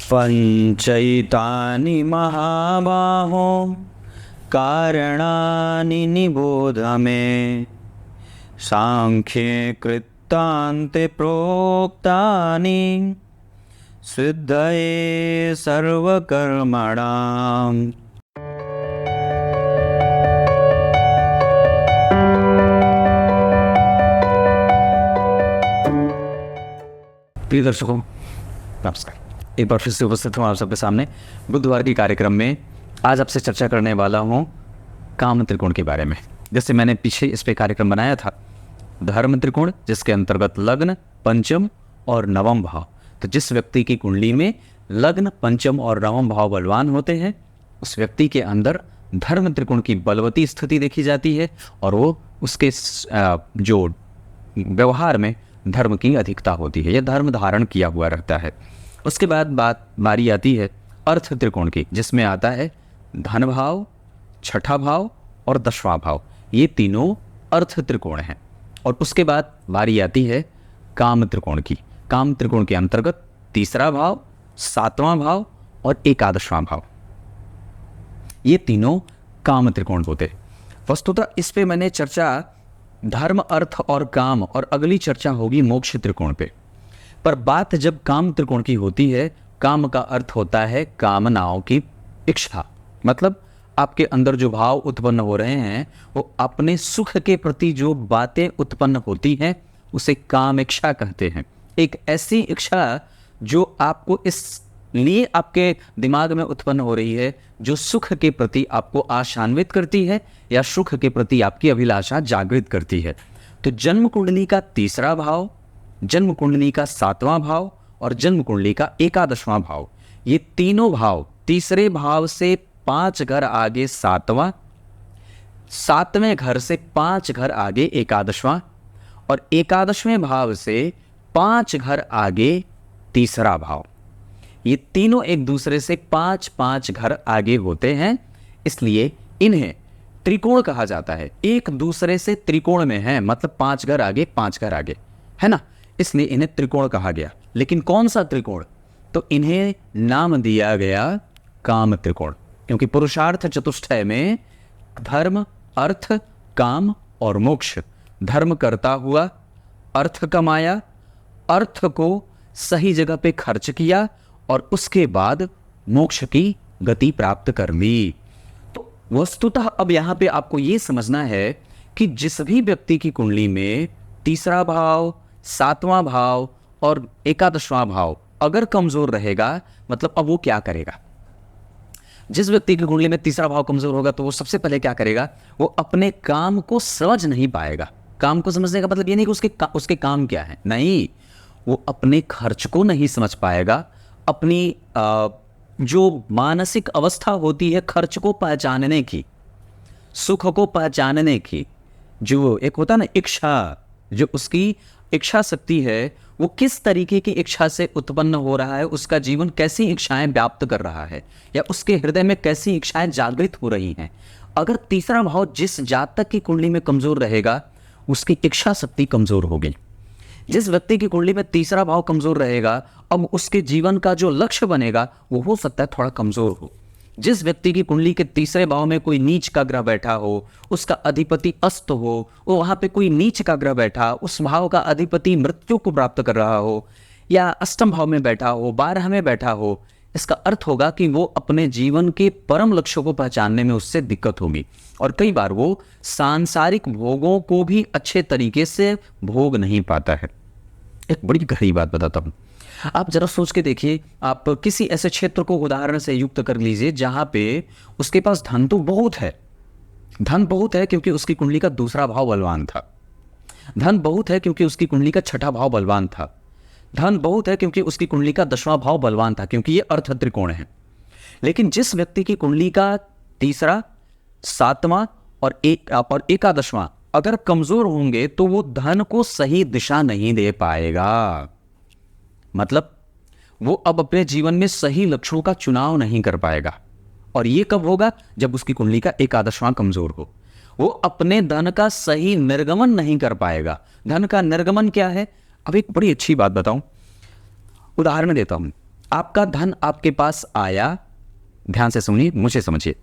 पञ्चैतानि महाबाहो कारणानि निबोध मे सांख्ये कृतान्ते प्रोक्तानि सिद्धये सर्वकर्मणाम्। प्रिय दर्शकों, नमस्कार। एक बार फिर से उपस्थित हूँ आप सबके सामने बुधवार के कार्यक्रम में। आज आपसे चर्चा करने वाला हूँ काम त्रिकोण के बारे में। जैसे मैंने पीछे इस पे कार्यक्रम बनाया था धर्म त्रिकोण, जिसके अंतर्गत लग्न, पंचम और नवम भाव। तो जिस व्यक्ति की कुंडली में लग्न, पंचम और नवम भाव बलवान होते हैं, उस व्यक्ति के अंदर धर्म त्रिकोण की बलवती स्थिति देखी जाती है और वो उसके जो व्यवहार में धर्म की अधिकता होती है, यह धर्म धारण किया हुआ रहता है। उसके बाद बारी आती है अर्थ त्रिकोण की, जिसमें आता है धन भाव, छठा भाव और दसवां भाव। ये तीनों अर्थ त्रिकोण हैं। और उसके बाद बारी आती है काम त्रिकोण की। काम त्रिकोण के अंतर्गत तीसरा भाव, सातवां भाव और एकादशवां भाव, ये तीनों काम त्रिकोण होते। वस्तुतः इस पे मैंने चर्चा धर्म, अर्थ और काम, और अगली चर्चा होगी मोक्ष त्रिकोण पे। पर बात जब काम त्रिकोण की होती है, काम का अर्थ होता है कामनाओं की इच्छा। मतलब आपके अंदर जो भाव उत्पन्न हो रहे हैं वो अपने सुख के प्रति जो बातें उत्पन्न होती हैं उसे काम इच्छा कहते हैं। एक ऐसी इच्छा जो आपको इसलिए आपके दिमाग में उत्पन्न हो रही है जो सुख के प्रति आपको आशान्वित करती है या सुख के प्रति आपकी अभिलाषा जागृत करती है। तो जन्म कुंडली का तीसरा भाव, जन्म कुंडली का सातवां भाव और जन्म कुंडली का एकादशवां भाव, ये तीनों भाव तीसरे भाव से 5 घर आगे सातवां, सातवें घर से 5 घर आगे एकादशवां और एकादशवें भाव से 5 घर आगे तीसरा भाव। ये तीनों एक दूसरे से 5-5 घर आगे होते हैं, इसलिए इन्हें त्रिकोण कहा जाता है। एक दूसरे से त्रिकोण में है, मतलब 5 घर आगे 5 घर आगे, है ना, इसलिए इन्हें त्रिकोण कहा गया। लेकिन कौन सा त्रिकोण? तो इन्हें नाम दिया गया काम त्रिकोण, क्योंकि पुरुषार्थ चतुष्टय में धर्म, अर्थ, काम और मोक्ष। धर्म करता हुआ अर्थ कमाया, अर्थ को सही जगह पे खर्च किया और उसके बाद मोक्ष की गति प्राप्त कर ली। तो वस्तुतः अब यहाँ पे आपको ये समझना है कि जिस भी व्यक्ति की कुंडली में तीसरा भाव, सातवां भाव और एकादशवां भाव अगर कमजोर रहेगा, मतलब अब वो क्या करेगा। जिस व्यक्ति की कुंडली में तीसरा भाव कमजोर होगा तो वो सबसे पहले क्या करेगा, वो अपने काम को समझ नहीं पाएगा। काम को समझने का मतलब ये नहीं कि उसके काम क्या है, नहीं, वो अपने खर्च को नहीं समझ पाएगा। अपनी जो मानसिक अवस्था होती है खर्च को पहचानने की, सुख को पहचानने की, जो एक होता ना इच्छा, जो उसकी इच्छा शक्ति है वो किस तरीके की इच्छा से उत्पन्न हो रहा है, उसका जीवन कैसी इच्छाएं व्याप्त कर रहा है या उसके हृदय में कैसी इच्छाएं जागृत हो रही हैं। अगर तीसरा भाव जिस जातक की कुंडली में कमजोर रहेगा उसकी इच्छा शक्ति कमजोर होगी। जिस व्यक्ति की कुंडली में तीसरा भाव कमजोर रहेगा, अब उसके जीवन का जो लक्ष्य बनेगा वो हो सकता है थोड़ा कमजोर हो। जिस व्यक्ति की कुंडली के तीसरे भाव में कोई नीच का ग्रह बैठा हो, उसका अधिपति अस्त हो, वो वहां पे कोई नीच का ग्रह बैठा, उस भाव का अधिपति मृत्यु को प्राप्त कर रहा हो, या अष्टम भाव में बैठा हो, 12 में बैठा हो, इसका अर्थ होगा कि वो अपने जीवन के परम लक्ष्य को पहचानने में उससे दिक्कत होगी और कई बार वो सांसारिक भोगों को भी अच्छे तरीके से भोग नहीं पाता है। एक बड़ी गहरी बात बताता हूँ, आप जरा सोच के देखिए। आप किसी ऐसे क्षेत्र को उदाहरण से युक्त कर लीजिए जहां पे उसके पास धन तो बहुत है, धन बहुत है क्योंकि उसकी कुंडली का दूसरा भाव बलवान था, धन बहुत है क्योंकि उसकी कुंडली का छठा भाव बलवान था, धन बहुत है क्योंकि उसकी कुंडली का 10वां भाव बलवान था, क्योंकि ये अर्थ त्रिकोण है। लेकिन जिस व्यक्ति की कुंडली का तीसरा, सातवां और एकादशवां अगर कमजोर होंगे तो वो धन को सही दिशा नहीं दे पाएगा। मतलब वो अब अपने जीवन में सही लक्ष्यों का चुनाव नहीं कर पाएगा। और ये कब होगा? जब उसकी कुंडली का एकादशवां कमजोर हो। वो अपने धन का सही निर्गमन नहीं कर पाएगा। धन का निर्गमन क्या है? अब एक बड़ी अच्छी बात बताऊं, उदाहरण देता हूं। आपका धन आपके पास आया, ध्यान से सुनिए, मुझे समझिए,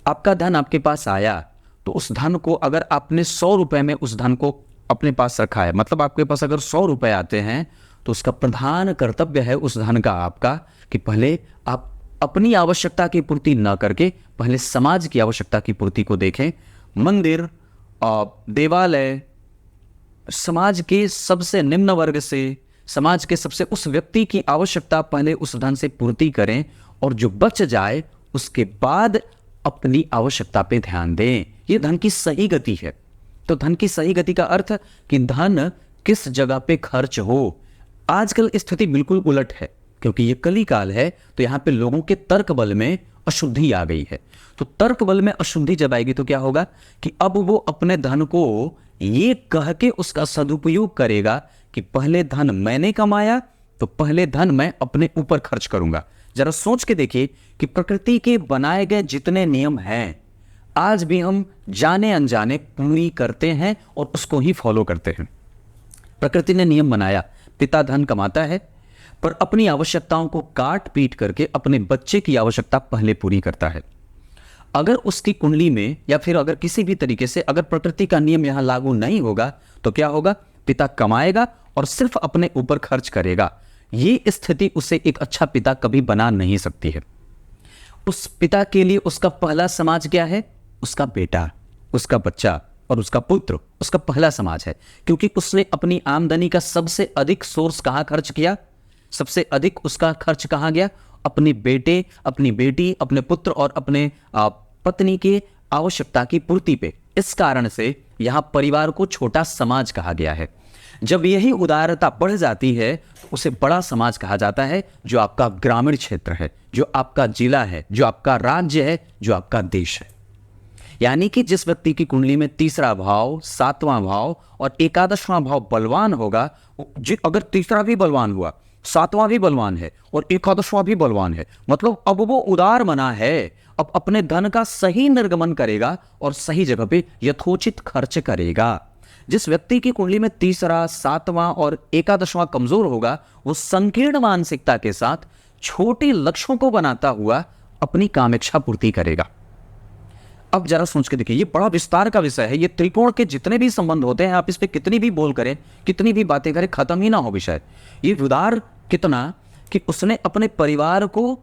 आपका धन आपके पास आया तो उस धन को अगर आपने 100 रुपए में उस धन को अपने पास रखा है, मतलब आपके पास अगर 100 रुपए आते हैं तो उसका प्रधान कर्तव्य है उस धन का आपका कि पहले आप अपनी आवश्यकता की पूर्ति न करके पहले समाज की आवश्यकता की पूर्ति को देखें। मंदिर, देवालय, समाज के सबसे निम्न वर्ग से, समाज के सबसे उस व्यक्ति की आवश्यकता पहले उस धन से पूर्ति करें और जो बच जाए उसके बाद अपनी आवश्यकता पे ध्यान दें। ये धन की सही गति है। तो धन की सही गति का अर्थ कि धन किस जगह पे खर्च हो। आजकल स्थिति बिल्कुल उलट है क्योंकि ये कली काल है, तो यहाँ पे लोगों के तर्क बल में अशुद्धि आ गई है। तो तर्क बल में अशुद्धि जब आएगी तो क्या होगा कि अब वो अपने धन को ये कह के उसका सदुपयोग करेगा कि पहले धन मैंने कमाया तो पहले धन मैं अपने ऊपर खर्च करूंगा। जरा सोच के देखिए कि प्रकृति के बनाए गए जितने नियम हैं आज भी हम जाने अनजाने पूरी करते हैं और उसको ही फॉलो करते हैं। प्रकृति ने नियम बनाया, पिता धन कमाता है पर अपनी आवश्यकताओं को काट पीट करके अपने बच्चे की आवश्यकता पहले पूरी करता है। अगर उसकी कुंडली में या फिर अगर किसी भी तरीके से अगर प्रकृति का नियम यहां लागू नहीं होगा तो क्या होगा, पिता कमाएगा और सिर्फ अपने ऊपर खर्च करेगा। ये स्थिति उसे एक अच्छा पिता कभी बना नहीं सकती है। उस पिता के लिए उसका पहला समाज क्या है, उसका बेटा, उसका बच्चा और उसका पुत्र उसका पहला समाज है, क्योंकि उसने अपनी आमदनी का सबसे अधिक सोर्स कहां खर्च किया, सबसे अधिक उसका खर्च कहां गया, अपने बेटे, अपनी बेटी, अपने पुत्र और अपने पत्नी की आवश्यकता की पूर्ति पे। इस कारण से यहां परिवार को छोटा समाज कहा गया है। जब यही उदारता बढ़ जाती है तो उसे बड़ा समाज कहा जाता है, जो आपका ग्रामीण क्षेत्र है, जो आपका जिला है, जो आपका राज्य है, जो आपका देश है। यानी कि जिस व्यक्ति की कुंडली में तीसरा भाव, सातवां भाव और एकादशवां भाव बलवान होगा, अगर तीसरा भी बलवान हुआ, सातवां भी बलवान है और एकादशवां भी बलवान है, मतलब अब वो उदार मना है, अब अपने धन का सही निर्गमन करेगा और सही जगह पे यथोचित खर्च करेगा। जिस व्यक्ति की कुंडली में तीसरा, सातवां और एकादशवां कमजोर होगा, वो संकीर्ण मानसिकता के साथ छोटे लक्ष्यों को बनाता हुआ अपनी कामेक्षा पूर्ति करेगा। अब जरा सोच के देखिए, ये बड़ा विस्तार का विषय है। ये त्रिकोण के जितने भी संबंध होते हैं, आप इस पे कितनी भी बोल करें, कितनी भी बातें करें, खत्म ही ना हो विषय। ये उदार कितना कि उसने अपने परिवार को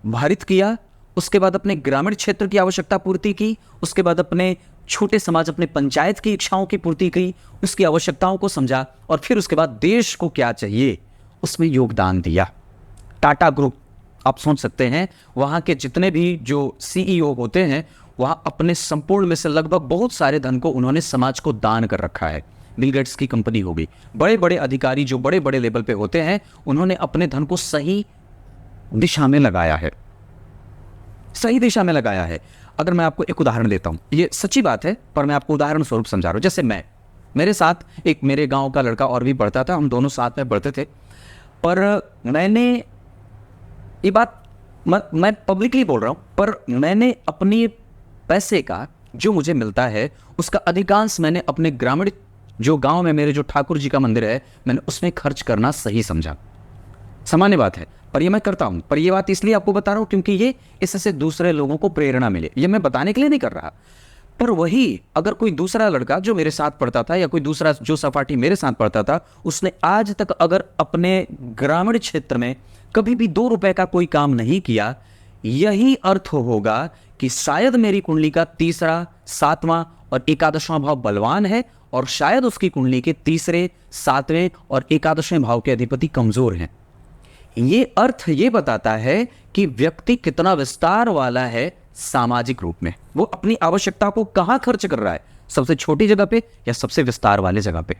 भारित किया, उसके बाद अपने ग्रामीण क्षेत्र की आवश्यकता पूर्ति की, उसके बाद अपने छोटे समाज, अपने पंचायत की इच्छाओं की पूर्ति की, उसकी आवश्यकताओं को समझा और फिर उसके बाद देश को क्या चाहिए उसमें योगदान दिया। टाटा ग्रुप, आप सोच सकते हैं, वहां के जितने भी जो सीईओ होते हैं, वहां अपने संपूर्ण में से लगभग बहुत सारे धन को उन्होंने समाज को दान कर रखा है। बिल गेट्स की कंपनी होगी, बड़े बड़े अधिकारी जो बड़े बड़े लेवल पे होते हैं, उन्होंने अपने धन को सही दिशा में लगाया है, सही दिशा में लगाया है। अगर मैं आपको एक उदाहरण देता हूं, ये सच्ची बात है पर मैं आपको उदाहरण स्वरूप समझा रहा हूं। जैसे मेरे साथ एक मेरे गांव का लड़का और भी पढ़ता था, हम दोनों साथ में पढ़ते थे, पर मैंने ये बात मैं पब्लिकली बोल रहा हूं, पर मैंने अपनी पैसे का जो मुझे मिलता है उसका अधिकांश मैंने अपने ग्रामीण जो गांव में मेरे जो ठाकुर जी का मंदिर है, मैंने उसमें खर्च करना सही समझा। सामान्य बात है पर ये मैं करता हूं, पर ये बात इसलिए आपको बता रहा हूं क्योंकि ये इससे दूसरे लोगों को प्रेरणा मिले। ये मैं बताने के लिए नहीं कर रहा। पर वही अगर कोई दूसरा लड़का जो मेरे साथ पढ़ता था या कोई दूसरा जो सहपाठी मेरे साथ पढ़ता था, उसने आज तक अगर अपने ग्रामीण क्षेत्र में कभी भी 2 रुपए का कोई काम नहीं किया, यही अर्थ होगा कि शायद मेरी कुंडली का तीसरा, सातवां और एकादशवां भाव बलवान है और शायद उसकी कुंडली के तीसरे, सातवें और एकादशवें भाव के अधिपति कमजोर हैं। ये अर्थ ये बताता है कि व्यक्ति कितना विस्तार वाला है सामाजिक रूप में, वो अपनी आवश्यकता को कहां खर्च कर रहा है, सबसे छोटी जगह पे या सबसे विस्तार वाले जगह पे।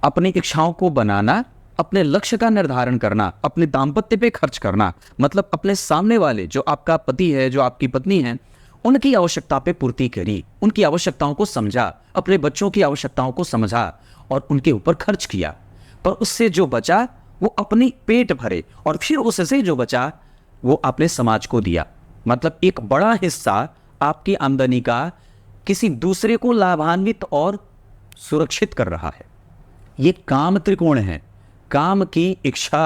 अपनी इच्छाओं को बनाना, अपने लक्ष्य का निर्धारण करना, अपने दाम्पत्य पे खर्च करना, मतलब अपने सामने वाले जो आपका पति है, जो आपकी पत्नी है, उनकी आवश्यकता पे पूर्ति करी, उनकी आवश्यकताओं को समझा, अपने बच्चों की आवश्यकताओं को समझा और उनके ऊपर खर्च किया। पर उससे जो बचा वो अपनी पेट भरे और फिर उससे जो बचा वो आपने समाज को दिया। मतलब एक बड़ा हिस्सा आपकी आमदनी का किसी दूसरे को लाभान्वित और सुरक्षित कर रहा है। ये काम त्रिकोण है। काम की इच्छा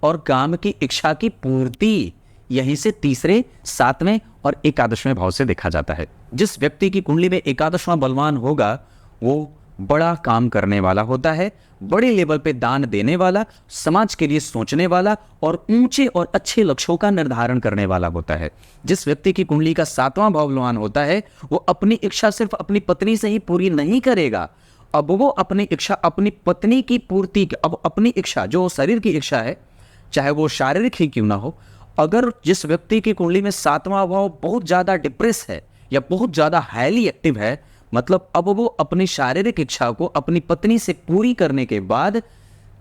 और काम की इच्छा की पूर्ति यहीं से तीसरे, सातवें और एकादशवें भाव से देखा जाता है। जिस व्यक्ति की कुंडली में एकादशवां बलवान होगा वो बड़ा काम करने वाला होता है, बड़े लेवल पे दान देने वाला, समाज के लिए सोचने वाला और ऊंचे और अच्छे लक्ष्यों का निर्धारण करने वाला होता है। जिस व्यक्ति की कुंडली का सातवां भाव बलवान होता है वो अपनी इच्छा सिर्फ अपनी पत्नी से ही पूरी नहीं करेगा, अब वो अपनी इच्छा अपनी पत्नी की पूर्ति, अब अपनी इच्छा जो शरीर की इच्छा है, चाहे वो शारीरिक ही क्यों ना हो, अगर जिस व्यक्ति की कुंडली में सातवां भाव बहुत ज़्यादा डिप्रेस है या बहुत ज़्यादा हाईली एक्टिव है, मतलब अब वो अपनी शारीरिक इच्छा को अपनी पत्नी से पूरी करने के बाद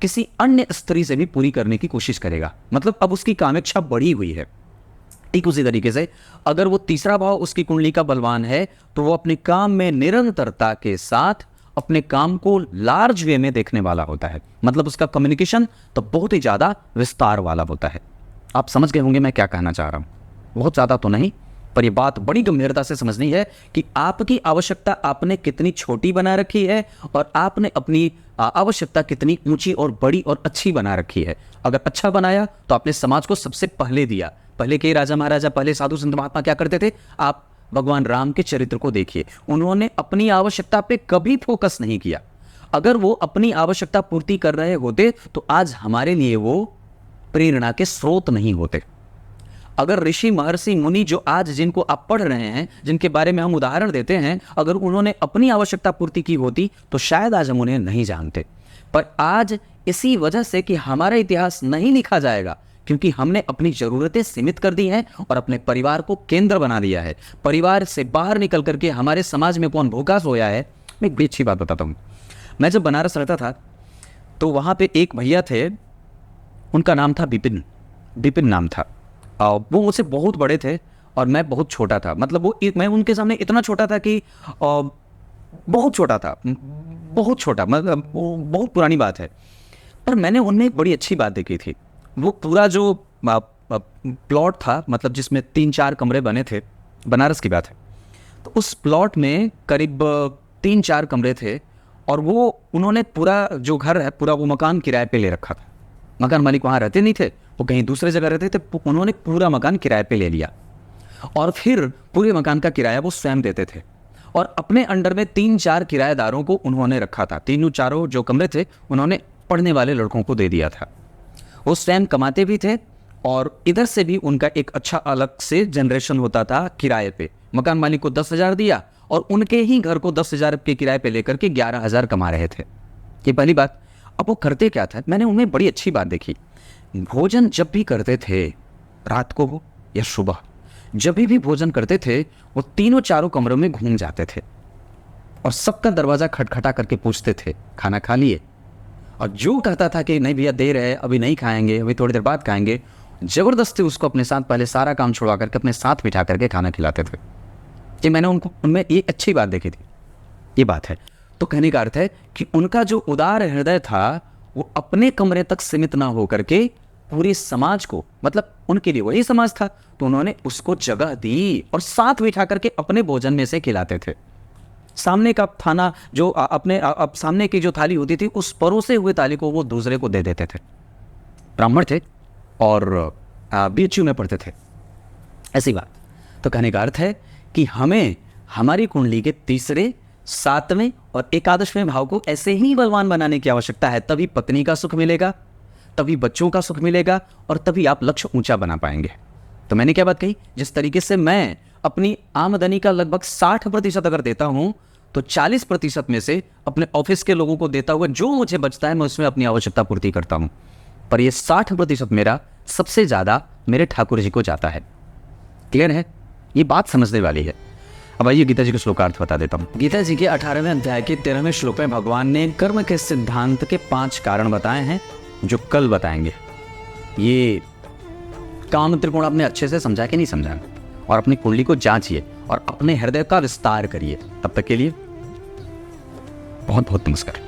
किसी अन्य स्त्री से भी पूरी करने की कोशिश करेगा, मतलब अब उसकी कामेच्छा बढ़ी हुई है। ठीक उसी तरीके से अगर वो तीसरा भाव उसकी कुंडली का बलवान है तो वो अपने काम में निरंतरता के साथ अपने काम को लार्ज वे में देखने वाला होता है, मतलब उसका कम्युनिकेशन तो बहुत ही ज़्यादा विस्तार वाला होता है। आप समझ गए होंगे मैं क्या कहना चाह रहा हूँ, बहुत ज़्यादा तो नहीं, पर यह बात बड़ी गंभीरता से समझनी है कि आपकी आवश्यकता आपने कितनी छोटी बना रखी है और आपने अपनी आवश्यकता कितनी ऊंची और बड़ी और अच्छी बना रखी है। अगर अच्छा बनाया तो आपने समाज को सबसे पहले दिया। पहले के राजा महाराजा, पहले साधु संत महात्मा क्या करते थे? आप भगवान राम के चरित्र को देखिए, उन्होंने अपनी आवश्यकता पे कभी फोकस नहीं किया। अगर वो अपनी आवश्यकता पूर्ति कर रहे होते तो आज हमारे लिए वो प्रेरणा के स्रोत नहीं होते। अगर ऋषि महर्षि मुनि जो आज जिनको आप पढ़ रहे हैं, जिनके बारे में हम उदाहरण देते हैं, अगर उन्होंने अपनी आवश्यकता पूर्ति की होती तो शायद आज हम उन्हें नहीं जानते। पर आज इसी वजह से कि हमारा इतिहास नहीं लिखा जाएगा क्योंकि हमने अपनी ज़रूरतें सीमित कर दी हैं और अपने परिवार को केंद्र बना दिया है। परिवार से बाहर निकल करके हमारे समाज में कौन भूखा सोया है। मैं एक बड़ी अच्छी बात बताता हूँ। मैं जब बनारस रहता था तो वहाँ पे एक भैया थे, उनका नाम था बिपिन नाम था। वो मुझसे बहुत बड़े थे और मैं बहुत छोटा था, मतलब मैं उनके सामने इतना छोटा था कि बहुत छोटा था, बहुत छोटा, मतलब बहुत पुरानी बात है। पर मैंने उनमें एक बड़ी अच्छी बात देखी थी। वो पूरा जो प्लॉट था, मतलब जिसमें 3-4 कमरे बने थे, बनारस की बात है, तो उस प्लॉट में करीब 3-4 कमरे थे और वो उन्होंने पूरा जो घर है, पूरा वो मकान किराए पे ले रखा था। मकान मालिक वहाँ रहते नहीं थे, वो कहीं दूसरे जगह रहते थे, उन्होंने पूरा मकान किराए पे ले लिया और फिर पूरे मकान का किराया वो स्वयं देते थे और अपने अंडर में 3-4 किराएदारों को उन्होंने रखा था। 3-4 जो कमरे थे उन्होंने पढ़ने वाले लड़कों को दे दिया था। वो स्वयं कमाते भी थे और इधर से भी उनका एक अच्छा अलग से जनरेशन होता था किराए पे। मकान मालिक को 10,000 दिया और उनके ही घर को 10,000 के किराए पे लेकर के 11,000 कमा रहे थे। ये पहली बात। अब वो करते क्या था, मैंने उनमें बड़ी अच्छी बात देखी। भोजन जब भी करते थे, रात को हो या सुबह, जब भी भोजन करते थे वो 3-4 कमरों में घूम जाते थे और सबका दरवाज़ा खटखटा करके पूछते थे खाना खा लिए, और जो कहता था कि नहीं भैया देर है, अभी नहीं खाएंगे, अभी थोड़ी देर बाद खाएंगे, ज़बरदस्ती उसको अपने साथ पहले सारा काम छुड़वा करके अपने साथ बिठा करके खाना खिलाते थे। जी, मैंने उनमें ये अच्छी बात देखी थी। ये बात है, तो कहने का अर्थ है कि उनका जो उदार हृदय था वो अपने कमरे तक सीमित ना हो करके पूरे समाज को, मतलब उनके लिए वही समाज था, तो उन्होंने उसको जगह दी और साथ बिठा करके अपने भोजन में से खिलाते थे। सामने का खाना जो अपने सामने की जो थाली होती थी, उस परोसे हुए थाली को वो दूसरे को दे देते थे। ब्राह्मण थे और बीएचयू में पढ़ते थे, ऐसी बात। तो कहने का अर्थ है कि हमें हमारी कुंडली के तीसरे, 7वें और एकादशवें भाव को ऐसे ही बलवान बनाने की आवश्यकता है। तभी पत्नी का सुख मिलेगा, तभी बच्चों का सुख मिलेगा और तभी आप लक्ष्य ऊंचा बना पाएंगे। तो मैंने क्या बात कही, जिस तरीके से मैं अपनी आमदनी का लगभग 60% अगर देता हूं तो 40% में से अपने ऑफिस के लोगों को देता हुआ जो मुझे बचता है मैं उसमें अपनी आवश्यकता पूर्ति करता हूं। पर यह 60% मेरा सबसे ज़्यादा मेरे ठाकुर जी को जाता है। क्लियर है? ये बात समझने वाली है। अब आइए गीता जी के श्लोकार्थ बता देता हूँ। गीता जी के 18वें अध्याय के 13वें श्लोक में भगवान ने कर्म के सिद्धांत के 5 कारण बताए हैं जो कल बताएंगे। ये काम त्रिकोण आपने अच्छे से समझा कि नहीं समझा, और अपनी कुंडली को जांचिए और अपने हृदय का विस्तार करिए। तब तक के लिए बहुत बहुत नमस्कार।